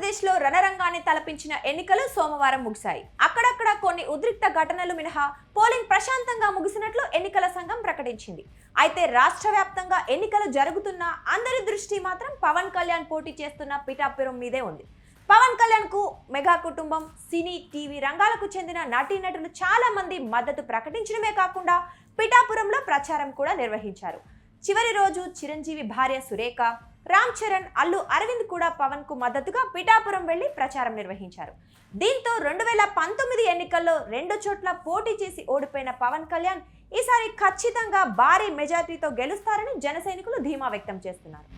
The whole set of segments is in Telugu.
ఆంధ్రప్రదేశ్లో రణరంగాన్ని తలపించిన ఎన్నికలు సోమవారం ముగిశాయి. అక్కడక్కడ కొన్ని ఉద్రిక్త ఘటనలు మినహా పోలింగ్ ప్రశాంతంగా ముగిసినట్లు ఎన్నికల సంఘం ప్రకటించింది. అయితే రాష్ట్ర వ్యాప్తంగా ఎన్నికలు జరుగుతున్నా అందరి దృష్టి మాత్రం పవన్ కళ్యాణ్ పోటీ చేస్తున్న పిఠాపురం మీదే ఉంది. పవన్ కళ్యాణ్ కు మెగా కుటుంబం, సినీ, టీవీ రంగాలకు చెందిన నటీనటులు చాలా మంది మద్దతు ప్రకటించడమే కాకుండా పిఠాపురంలో ప్రచారం కూడా నిర్వహించారు. చివరి రోజు చిరంజీవి భార్య సురేఖ, రామ్ చరణ్, అల్లు అరవింద్ కూడా పవన్ కు మద్దతుగా పిఠాపురం వెళ్లి ప్రచారం నిర్వహించారు. దీంతో 2019 ఎన్నికల్లో 2 చోట్ల పోటీ చేసి ఓడిపోయిన పవన్ కళ్యాణ్ ఈసారి ఖచ్చితంగా భారీ మెజార్టీతో గెలుస్తారని జన సైనికులు ధీమా వ్యక్తం చేస్తున్నారు.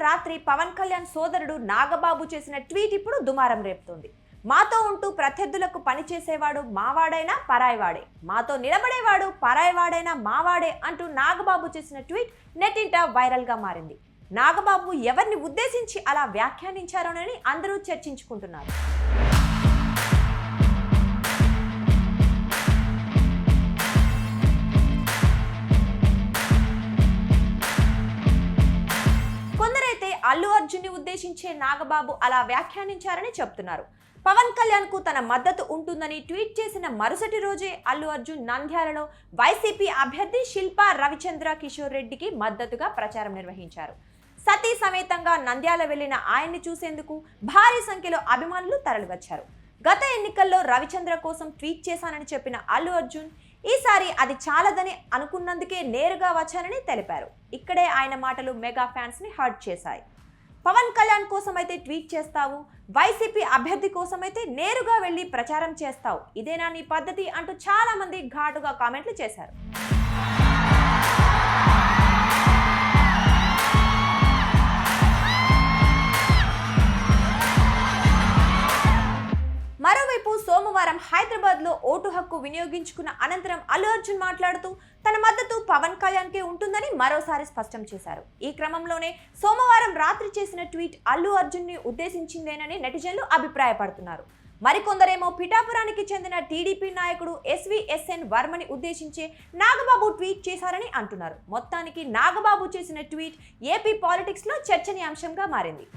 రాత్రి పవన్ కళ్యాణ్ సోదరుడు నాగబాబు చేసిన ట్వీట్ ఇప్పుడు దుమారం రేపుతోంది. మాతో ఉంటూ ప్రత్యర్థులకు పనిచేసేవాడు మావాడైనా పరాయివాడే, మాతో నిలబడేవాడు పరాయివాడైనా మావాడే అంటూ నాగబాబు చేసిన ట్వీట్ నెట్టింట వైరల్ గా మారింది. నాగబాబు ఎవరిని ఉద్దేశించి అలా వ్యాఖ్యానించారోనని అందరూ చర్చించుకుంటున్నారు. అల్లు అర్జున్ ని ఉద్దేశించే నాగబాబు అలా వ్యాఖ్యానించారని చెప్తున్నారు. పవన్ కళ్యాణ్ కు తన మద్దతు ఉంటుందని ట్వీట్ చేసిన మరుసటి రోజే అల్లు అర్జున్ నంద్యాలలో వైసీపీ అభ్యర్థి శిల్పా రవిచంద్ర కిషోర్ రెడ్డికి మద్దతుగా ప్రచారం నిర్వహించారు. సతీ సమేతంగా నంద్యాల వెళ్లిన ఆయన్ని చూసేందుకు భారీ సంఖ్యలో అభిమానులు తరలివచ్చారు. గత ఎన్నికల్లో రవిచంద్ర కోసం ట్వీట్ చేశానని చెప్పిన అల్లు అర్జున్ ఈసారి అది చాలదని అనుకున్నందుకే నేరుగా వచ్చానని తెలిపారు. ఇక్కడే ఆయన మాటలు మెగా ఫ్యాన్స్ ని హర్ట్ చేశాయి. పవన్ కళ్యాణ్ కోసం అయితే ట్వీట్ చేస్తావు, వైసీపీ అభ్యర్థి కోసం అయితే నేరుగా వెళ్లి ప్రచారం చేస్తావు, ఇదేనా నీ పద్ధతి అంటూ చాలా మంది ఘాటుగా కామెంట్లు చేశారు. మరోవైపు సోమవారం హైదరాబాద్ లో ఓటు హక్కు వినియోగించుకున్న అనంతరం అల్లు అర్జున్ మాట్లాడుతూ తన మద్దతు పవన్ కళ్యాణ్ కే ఉంటుందని మరోసారి స్పష్టం చేశారు. ఈ క్రమంలోనే సోమవారం రాత్రి చేసిన ట్వీట్ అల్లు అర్జున్ ని ఉద్దేశించిందేనని నెటిజన్లు అభిప్రాయపడుతున్నారు. మరికొందరేమో పిఠాపురానికి చెందిన టీడీపీ నాయకుడు ఎస్విఎస్ఎన్ వర్మని ఉద్దేశించే నాగబాబు ట్వీట్ చేశారని అంటున్నారు. మొత్తానికి నాగబాబు చేసిన ట్వీట్ ఏపీ పాలిటిక్స్ లో చర్చనీయాంశంగా మారింది.